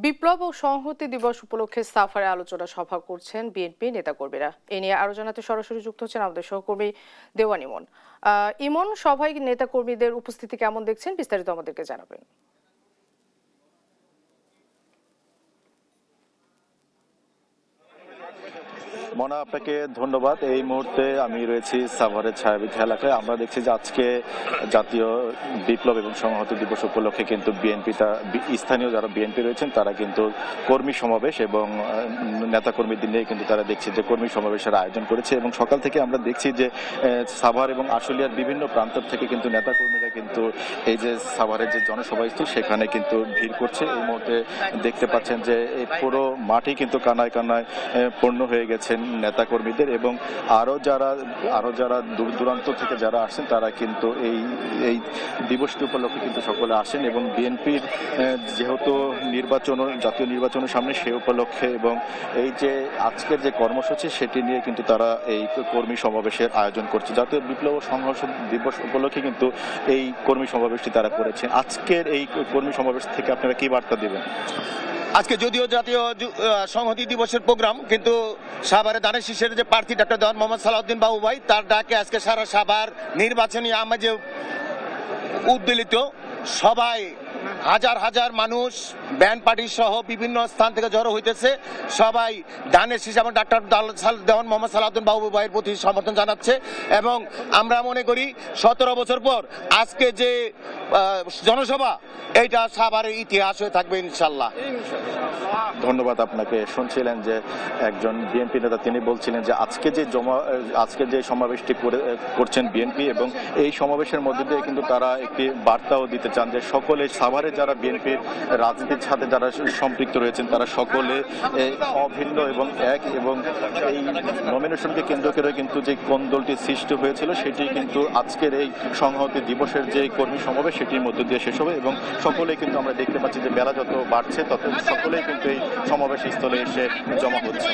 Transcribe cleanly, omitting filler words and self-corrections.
বিপ্লব ও সংহতি দিবস উপলক্ষে সাফারে আলোচনা সভা করছেন বিএনপি নেতাকর্মীরা। এ নিয়ে আরো জানাতে সরাসরি যুক্ত হচ্ছেন আমাদের সহকর্মী দেওয়ান ইমন। ইমন, সভায় নেতাকর্মীদের উপস্থিতি কেমন দেখছেন, বিস্তারিত আমাদেরকে জানাবেন। মনা, আপনাকে ধন্যবাদ। এই মুহূর্তে আমি রয়েছি সাভারের ছায়াবীথি এলাকায়। আমরা দেখছি যে আজকে জাতীয় বিপ্লব এবং সংহতি দিবস উপলক্ষে কিন্তু স্থানীয় যারা বিএনপি রয়েছেন তারা কিন্তু কর্মী সমাবেশ এবং নেতাকর্মীদের নিয়ে কিন্তু তারা দেখছি যে কর্মী সমাবেশের আয়োজন করেছে এবং সকাল থেকে আমরা দেখছি যে সাভার এবং আশুলিয়ার বিভিন্ন প্রান্ত থেকে কিন্তু নেতাকর্মীরা কিন্তু এই যে সাভারের যে জনসভাস্থল সেখানে কিন্তু ভিড় করছে। এই মুহূর্তে দেখতে পাচ্ছেন যে এই পুরো মাঠই কিন্তু কানায় কানায় পূর্ণ হয়ে গেছেন নেতাকর্মীদের এবং আরো যারা দূর দূরান্ত থেকে যারা আসেন তারা কিন্তু এই দিবসটি উপলক্ষে কিন্তু সকলে আসেন এবং বিএনপির যেহেতু জাতীয় নির্বাচনের সামনে সে উপলক্ষে এবং এই যে আজকের যে কর্মসূচি সেটি নিয়ে কিন্তু তারা এই কর্মী সমাবেশের আয়োজন করছে। জাতীয় বিপ্লব ও সংঘর্ষ দিবস উপলক্ষে কিন্তু এই কর্মী সমাবেশটি তারা করেছেন। আজকের এই কর্মী সমাবেশ থেকে আপনারা কি বার্তা দিবেন? আজকে যদিও জাতীয় সংহতি দিবসের প্রোগ্রাম, কিন্তু সাভারে ধানের শীষের যে প্রার্থী ডক্টর দেওয়ান মোহাম্মদ সালাউদ্দিন বাবু ভাই তার ডাকে আজকে সারা সাভার নির্বাচনী আমেজে উদ্বেলিত। সবাই হাজার হাজার মানুষ ব্যান্ড পার্টি সহ বিভিন্ন স্থান থেকে জড়ো হইতেছে। সবাই ধানের শীষ এবং ডাক্তার দেওয়ান মোহাম্মদ সালাউদ্দিন বাবু ভাইয়ের প্রতি সমর্থন জানাচ্ছে এবং আমরা মনে করি 17 বছর পর আজকে যে জনসভা এইটা সাভারের ইতিহাস হয়ে থাকবে ইনশাল্লাহ। ধন্যবাদ আপনাকে। শুনছিলেন যে একজন বিএনপি নেতা, তিনি বলছিলেন যে আজকে যে সমাবেশটি করছেন বিএনপি এবং এই সমাবেশের মধ্যে দিয়ে কিন্তু তারা একটি বার্তাও দিতে চান যে সকলে সাভারে যারা বিএনপির রাজনীতির সাথে যারা সম্পৃক্ত রয়েছেন তারা সকলে অভিন্ন এবং এক এবং এই নমিনেশনকে কেন্দ্র করে কিন্তু যে কোন্দলটি সৃষ্টি হয়েছিল সেটি কিন্তু আজকের এই সংহতি দিবসের যে কর্মী সমাবেশ সেটির মধ্যে দিয়ে শেষ হবে এবং সকলেই কিন্তু আমরা দেখতে পাচ্ছি যে বেলা যত বাড়ছে তত সকলেই কিন্তু এই সমাবেশ স্থলে এসে জমা হচ্ছে।